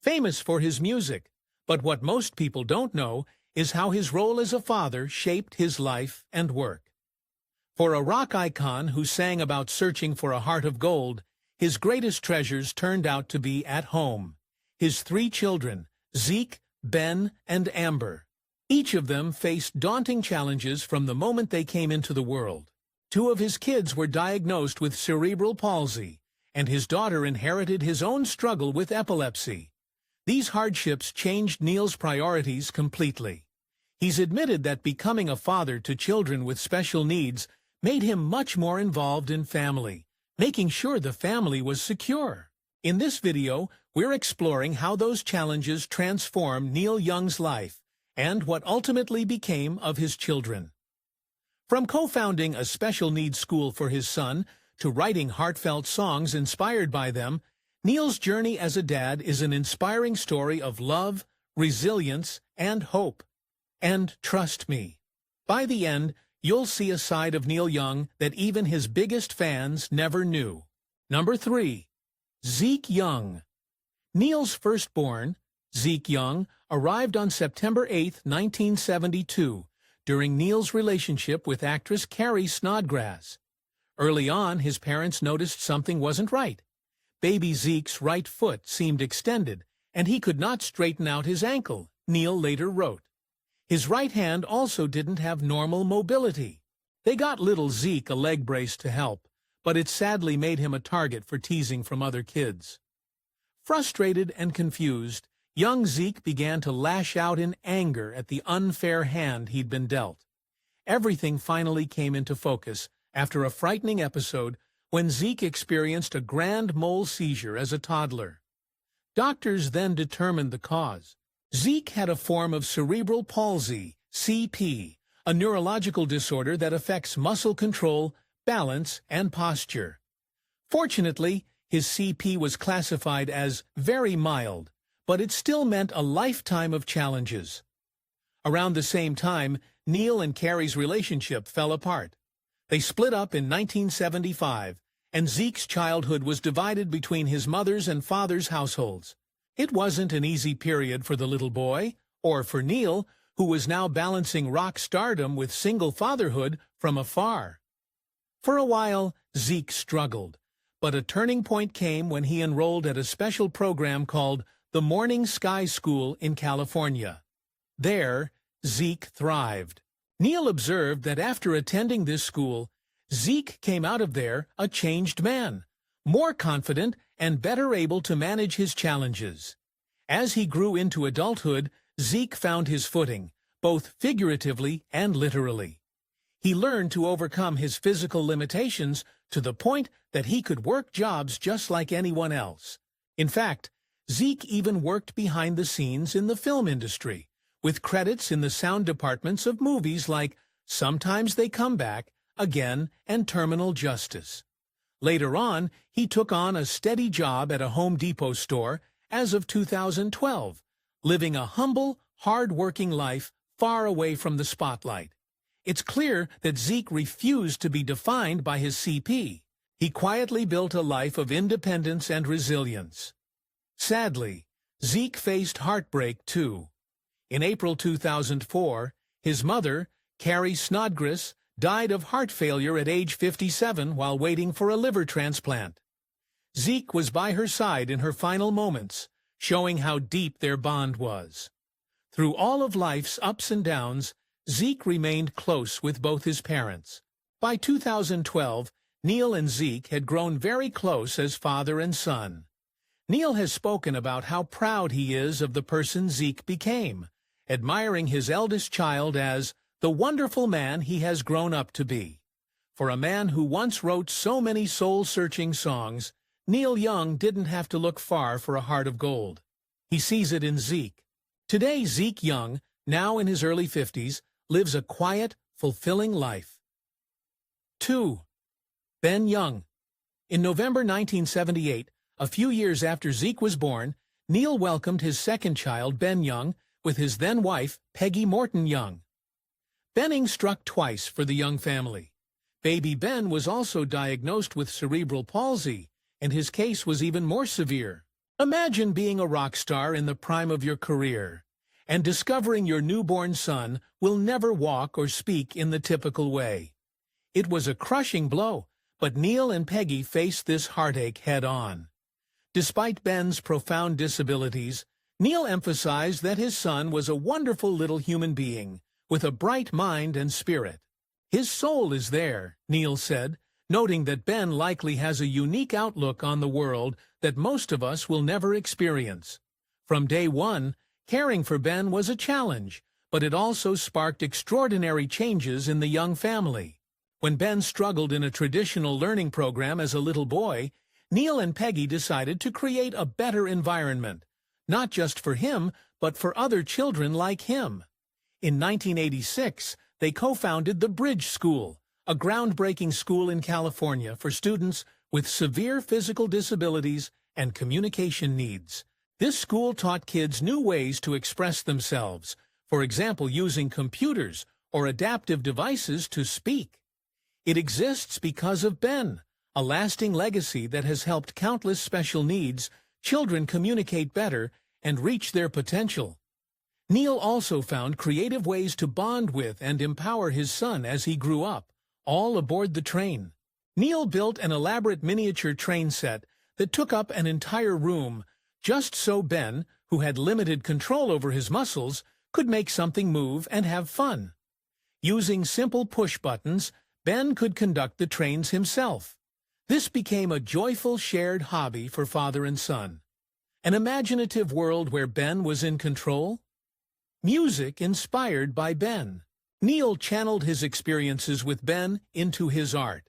famous for his music, but what most people don't know is how his role as a father shaped his life and work. For a rock icon who sang about searching for a heart of gold, his greatest treasures turned out to be at home. His 3 children, Zeke, Ben, and Amber. Each of them faced daunting challenges from the moment they came into the world. 2 of his kids were diagnosed with cerebral palsy, and his daughter inherited his own struggle with epilepsy. These hardships changed Neil's priorities completely. He's admitted that becoming a father to children with special needs made him much more involved in family, making sure the family was secure. In this video, we're exploring how those challenges transformed Neil Young's life and what ultimately became of his children. From co-founding a special needs school for his son to writing heartfelt songs inspired by them, Neil's journey as a dad is an inspiring story of love, resilience, and hope. And trust me, by the end, you'll see a side of Neil Young that even his biggest fans never knew. Number 3. Zeke Young. Neil's firstborn, Zeke Young, arrived on September 8, 1972, during Neil's relationship with actress Carrie Snodgrass. Early on, his parents noticed something wasn't right. Baby Zeke's right foot seemed extended, and he could not straighten out his ankle, Neil later wrote. His right hand also didn't have normal mobility. They got little Zeke a leg brace to help, but it sadly made him a target for teasing from other kids. Frustrated and confused, young Zeke began to lash out in anger at the unfair hand he'd been dealt. Everything finally came into focus after a frightening episode when Zeke experienced a grand mole seizure as a toddler. Doctors then determined the cause. Zeke had a form of cerebral palsy, CP, a neurological disorder that affects muscle control, balance, and posture. Fortunately, his CP was classified as very mild, but it still meant a lifetime of challenges. Around the same time, Neil and Carrie's relationship fell apart. They split up in 1975, and Zeke's childhood was divided between his mother's and father's households. It wasn't an easy period for the little boy, or for Neil, who was now balancing rock stardom with single fatherhood from afar. For a while, Zeke struggled, but a turning point came when he enrolled at a special program called the Morning Sky School in California. There, Zeke thrived. Neil observed that after attending this school, Zeke came out of there a changed man, more confident and better able to manage his challenges. As he grew into adulthood, Zeke found his footing, both figuratively and literally. He learned to overcome his physical limitations to the point that he could work jobs just like anyone else. In fact, Zeke even worked behind the scenes in the film industry, with credits in the sound departments of movies like Sometimes They Come Back, Again, and Terminal Justice. Later on, he took on a steady job at a Home Depot store as of 2012, living a humble, hard-working life far away from the spotlight. It's clear that Zeke refused to be defined by his CP. He quietly built a life of independence and resilience. Sadly, Zeke faced heartbreak too. In April 2004, his mother, Carrie Snodgrass, died of heart failure at age 57 while waiting for a liver transplant. Zeke was by her side in her final moments, showing how deep their bond was. Through all of life's ups and downs, Zeke remained close with both his parents. By 2012, Neil and Zeke had grown very close as father and son. Neil has spoken about how proud he is of the person Zeke became, admiring his eldest child as the wonderful man he has grown up to be. For a man who once wrote so many soul-searching songs, Neil Young didn't have to look far for a heart of gold. He sees it in Zeke. Today, Zeke Young, now in his early 50s, lives a quiet, fulfilling life. 2. Ben Young. In November 1978, a few years after Zeke was born, Neil welcomed his second child, Ben Young, with his then-wife, Peggy Morton Young. Benning struck twice for the Young family. Baby Ben was also diagnosed with cerebral palsy, and his case was even more severe. Imagine being a rock star in the prime of your career and discovering your newborn son will never walk or speak in the typical way. It was a crushing blow, but Neil and Peggy faced this heartache head-on. Despite Ben's profound disabilities, Neil emphasized that his son was a wonderful little human being with a bright mind and spirit. His soul is there, Neil said, noting that Ben likely has a unique outlook on the world that most of us will never experience. From day one, caring for Ben was a challenge, but it also sparked extraordinary changes in the young family. When Ben struggled in a traditional learning program as a little boy, Neil and Peggy decided to create a better environment, not just for him, but for other children like him. In 1986, they co-founded the Bridge School, a groundbreaking school in California for students with severe physical disabilities and communication needs. This school taught kids new ways to express themselves, for example using computers or adaptive devices to speak. It exists because of Ben, a lasting legacy that has helped countless special needs children communicate better and reach their potential. Neil also found creative ways to bond with and empower his son as he grew up, all aboard the train. Neil built an elaborate miniature train set that took up an entire room, just so Ben, who had limited control over his muscles, could make something move and have fun. Using simple push buttons, Ben could conduct the trains himself. This became a joyful shared hobby for father and son. An imaginative world where Ben was in control? Music inspired by Ben. Neil channeled his experiences with Ben into his art.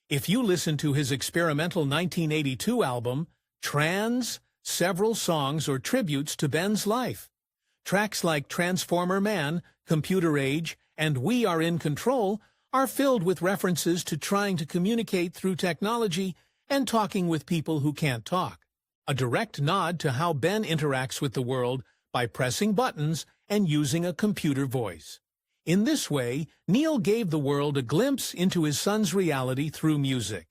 If you listen to his experimental 1982 album, Trans, several songs or tributes to Ben's life. Tracks like Transformer Man, Computer Age, and We Are in Control are filled with references to trying to communicate through technology and talking with people who can't talk. A direct nod to how Ben interacts with the world by pressing buttons and using a computer voice. In this way, Neil gave the world a glimpse into his son's reality through music.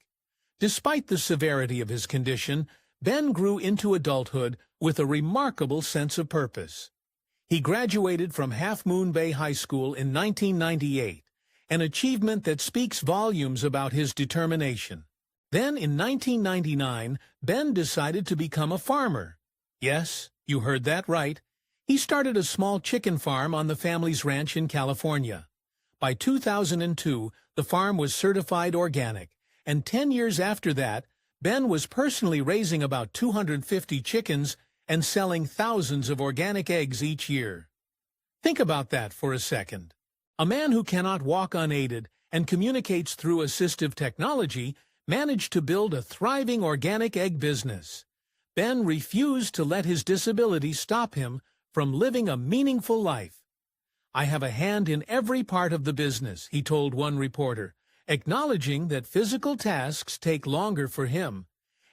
Despite the severity of his condition, Ben grew into adulthood with a remarkable sense of purpose. He graduated from Half Moon Bay High School in 1998, an achievement that speaks volumes about his determination. Then, in 1999, Ben decided to become a farmer. Yes, you heard that right. He started a small chicken farm on the family's ranch in California. By 2002, the farm was certified organic, and 10 years after that, Ben was personally raising about 250 chickens and selling thousands of organic eggs each year. Think about that for a second. A man who cannot walk unaided and communicates through assistive technology managed to build a thriving organic egg business. Ben refused to let his disability stop him from living a meaningful life. "I have a hand in every part of the business," he told one reporter, acknowledging that physical tasks take longer for him,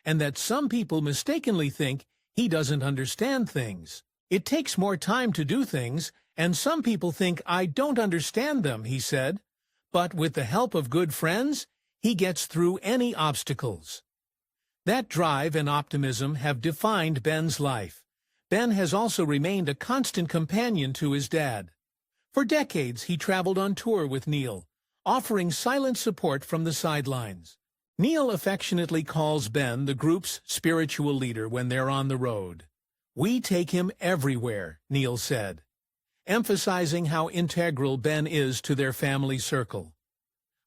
and that some people mistakenly think he doesn't understand things. "It takes more time to do things, and some people think I don't understand them," he said. But with the help of good friends, he gets through any obstacles. That drive and optimism have defined Ben's life. Ben has also remained a constant companion to his dad. For decades, he traveled on tour with Neil, offering silent support from the sidelines. Neil affectionately calls Ben the group's spiritual leader when they're on the road. "We take him everywhere," Neil said, emphasizing how integral Ben is to their family circle.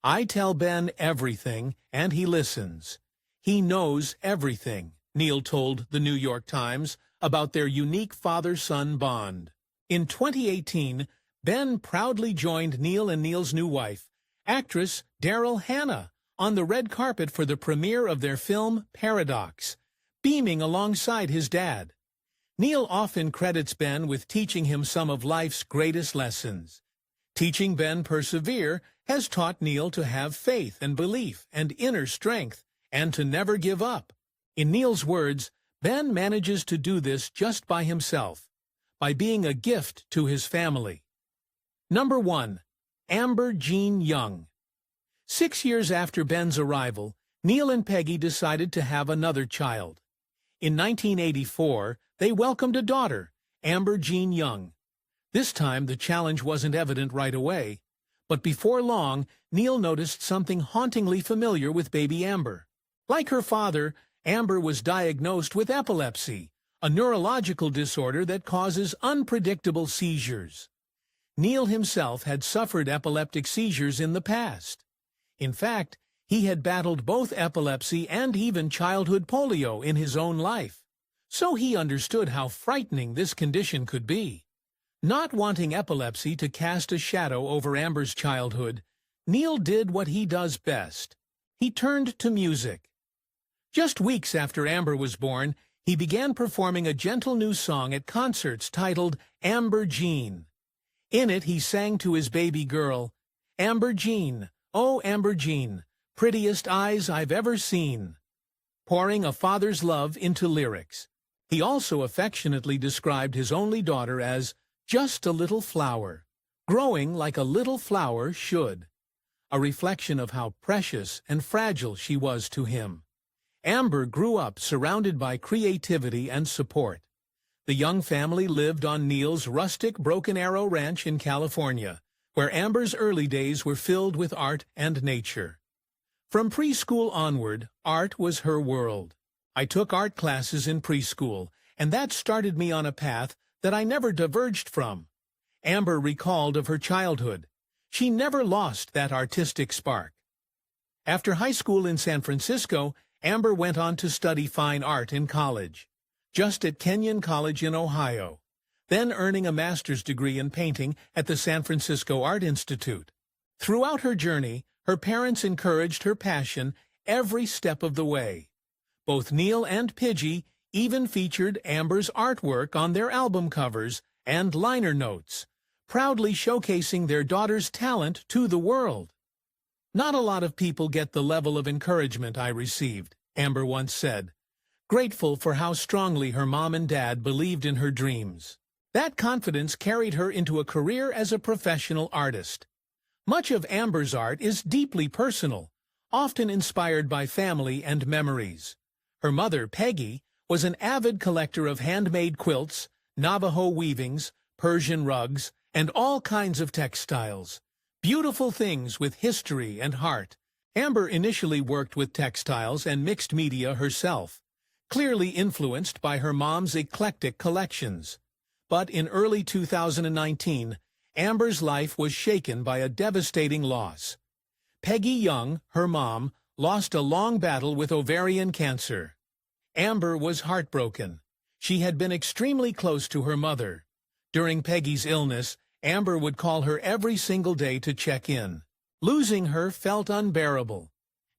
"I tell Ben everything, and he listens. He knows everything," Neil told the New York Times about their unique father-son bond. In 2018, Ben proudly joined Neil and Neil's new wife, actress Daryl Hannah, on the red carpet for the premiere of their film Paradox, beaming alongside his dad. Neil often credits Ben with teaching him some of life's greatest lessons. Teaching Ben persevere has taught Neil to have faith and belief and inner strength, and to never give up. In Neil's words, Ben manages to do this just by himself, by being a gift to his family. Number 1. Amber Jean Young. 6 years after Ben's arrival, Neil and Peggy decided to have another child. In 1984, they welcomed a daughter, Amber Jean Young. This time, the challenge wasn't evident right away. But before long, Neil noticed something hauntingly familiar with baby Amber. Like her father, Amber was diagnosed with epilepsy, a neurological disorder that causes unpredictable seizures. Neil himself had suffered epileptic seizures in the past. In fact, he had battled both epilepsy and even childhood polio in his own life. So he understood how frightening this condition could be. Not wanting epilepsy to cast a shadow over Amber's childhood, Neil did what he does best. He turned to music. Just weeks after Amber was born, he began performing a gentle new song at concerts titled Amber Jean. In it, he sang to his baby girl, "Amber Jean, oh Amber Jean, prettiest eyes I've ever seen," pouring a father's love into lyrics. He also affectionately described his only daughter as just a little flower, growing like a little flower should, a reflection of how precious and fragile she was to him. Amber grew up surrounded by creativity and support. The young family lived on Neil's rustic Broken Arrow Ranch in California, where Amber's early days were filled with art and nature. From preschool onward, art was her world. I took art classes in preschool, and that started me on a path that I never diverged from. Amber recalled of her childhood. She never lost that artistic spark. After high school in San Francisco, Amber went on to study fine art in college, just at Kenyon College in Ohio, then earning a master's degree in painting at the San Francisco Art Institute. Throughout her journey, her parents encouraged her passion every step of the way. Both Neil and Pidgey even featured Amber's artwork on their album covers and liner notes, proudly showcasing their daughter's talent to the world. "Not a lot of people get the level of encouragement I received," Amber once said, grateful for how strongly her mom and dad believed in her dreams. That confidence carried her into a career as a professional artist. Much of Amber's art is deeply personal, often inspired by family and memories. Her mother, Peggy, was an avid collector of handmade quilts, Navajo weavings, Persian rugs, and all kinds of textiles. Beautiful things with history and heart. Amber initially worked with textiles and mixed media herself, clearly influenced by her mom's eclectic collections. But in early 2019, Amber's life was shaken by a devastating loss. Peggy Young, her mom, lost a long battle with ovarian cancer. Amber was heartbroken. She had been extremely close to her mother. During Peggy's illness, Amber would call her every single day to check in. Losing her felt unbearable.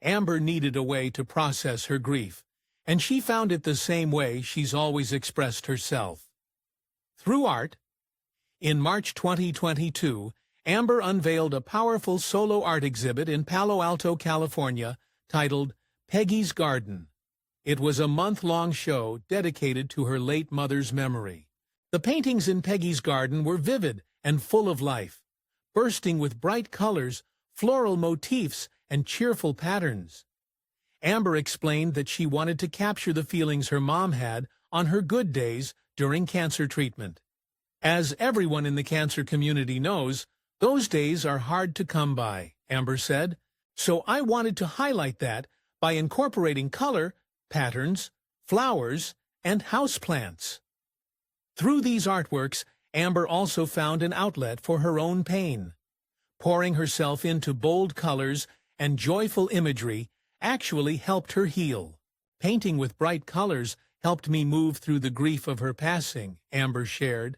Amber needed a way to process her grief, and she found it the same way she's always expressed herself: through art. In March 2022, Amber unveiled a powerful solo art exhibit in Palo Alto, California, titled Peggy's Garden. It was a month-long show dedicated to her late mother's memory. The paintings in Peggy's garden were vivid and full of life, bursting with bright colors, floral motifs, and cheerful patterns. Amber explained that she wanted to capture the feelings her mom had on her good days during cancer treatment. As everyone in the cancer community knows, those days are hard to come by, Amber said. So I wanted to highlight that by incorporating color, patterns, flowers, and houseplants. Through these artworks, Amber also found an outlet for her own pain. Pouring herself into bold colors and joyful imagery actually helped her heal. Painting with bright colors helped me move through the grief of her passing, Amber shared,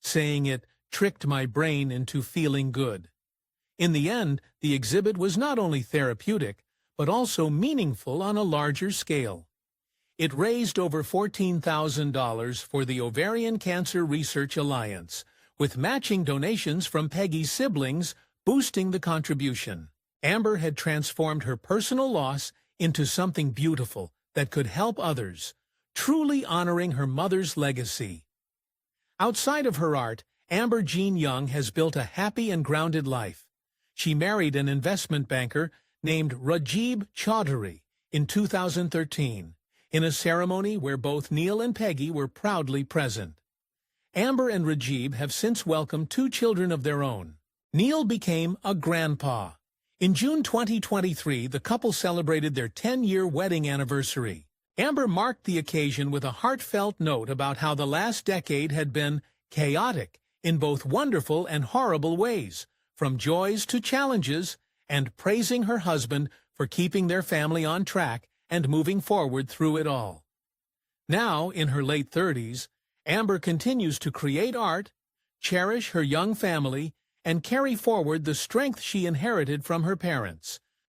saying it tricked my brain into feeling good. In the end, the exhibit was not only therapeutic, but also meaningful on a larger scale. It raised over $14,000 for the Ovarian Cancer Research Alliance, with matching donations from Peggy's siblings boosting the contribution. Amber had transformed her personal loss into something beautiful that could help others, truly honoring her mother's legacy. Outside of her art, Amber Jean Young has built a happy and grounded life. She married an investment banker named Rajiv Chaudhary in 2013. in a ceremony where both Neil and Peggy were proudly present. Amber and Rajiv have since welcomed 2 children of their own. Neil became a grandpa. In June 2023, the couple celebrated their 10-year wedding anniversary. Amber marked the occasion with a heartfelt note about how the last decade had been chaotic in both wonderful and horrible ways, from joys to challenges, and praising her husband for keeping their family on track and moving forward through it all. Now, in her late 30s, Amber continues to create art, cherish her young family, and carry forward the strength she inherited from her parents.